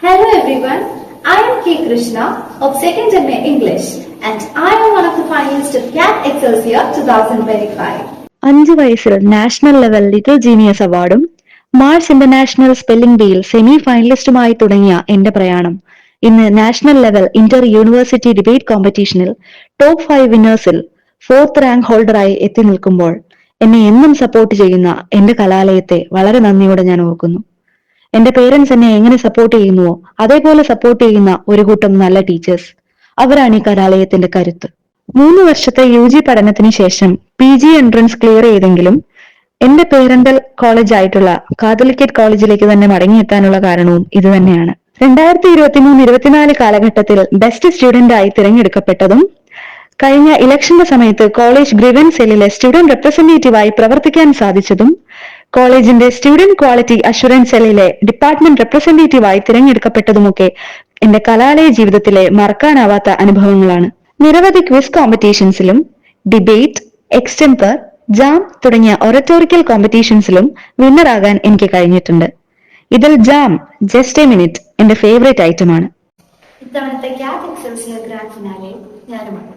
Hello everyone, I am K. Krishna of 2nd MA English and I am one of the finalists of CAT Excelsior 2025. 5 വയസ്സിൽ national level little genius അവാർഡും Mars international spelling ബിയിൽ semi ഫൈനലിസ്റ്റുമായി തുടങ്ങിയ എന്റെ പ്രയാണം ഇന്ന് national level inter university debate കോമ്പറ്റീഷനിൽ top 5 വിന്നേഴ്സിൽ 4th റാങ്ക് ഹോൾഡറായി എത്തി നിൽക്കുമ്പോൾ എന്നെ എന്നും സപ്പോർട്ട് ചെയ്യുന്ന എന്റെ കലാലയത്തെ വളരെ നന്ദിയോടെ ഞാൻ ഓർക്കുന്നു. എന്റെ പേരൻസ് എന്നെ എങ്ങനെ സപ്പോർട്ട് ചെയ്യുന്നുവോ അതേപോലെ സപ്പോർട്ട് ചെയ്യുന്ന ഒരു കൂട്ടം നല്ല ടീച്ചേഴ്സ്, അവരാണ് ഈ കലാലയത്തിന്റെ കരുത്ത്. 3 വർഷത്തെ UG പഠനത്തിന് ശേഷം PG എൻട്രൻസ് ക്ലിയർ ചെയ്തെങ്കിലും എന്റെ പേരന്റൽ കോളേജ് ആയിട്ടുള്ള കാത്തലിക്കറ്റ് കോളേജിലേക്ക് തന്നെ മടങ്ങിയെത്താനുള്ള കാരണവും ഇത് തന്നെയാണ്. 2023-24 കാലഘട്ടത്തിൽ ബെസ്റ്റ് സ്റ്റുഡന്റ് ആയി തിരഞ്ഞെടുക്കപ്പെട്ടതും കഴിഞ്ഞ ഇലക്ഷന്റെ സമയത്ത് കോളേജ് ഗ്രിവൻസ് സെല്ലിലെ സ്റ്റുഡന്റ് റെപ്രസെന്റേറ്റീവായി പ്രവർത്തിക്കാൻ സാധിച്ചതും കോളേജിന്റെ സ്റ്റുഡന്റ് ക്വാളിറ്റി അഷുറൻസ് സെല്ലിലെ ഡിപ്പാർട്ട്മെന്റ് റെപ്രസെന്റേറ്റീവായി തിരഞ്ഞെടുക്കപ്പെട്ടതുമൊക്കെ എന്റെ കലാലയ ജീവിതത്തിലെ മറക്കാനാവാത്ത അനുഭവങ്ങളാണ്. നിരവധി ക്വിസ് കോമ്പറ്റീഷൻസിലും ഡിബേറ്റ്, എക്സ്റ്റംപർ, ജാം തുടങ്ങിയ ഒറട്ടോറിക്കൽ കോമ്പറ്റീഷൻസിലും വിന്നറാകാൻ എനിക്ക് കഴിഞ്ഞിട്ടുണ്ട്. ഇതിൽ ജാം, ജസ്റ്റ് എ മിനിറ്റ് എന്റെ ഫേവറേറ്റ് ഐറ്റമാണ്. ഇത്തവണത്തെ CAT Excelsior ഗ്രാൻഡ് ഫിനാലെ ഞാനുമാണ്.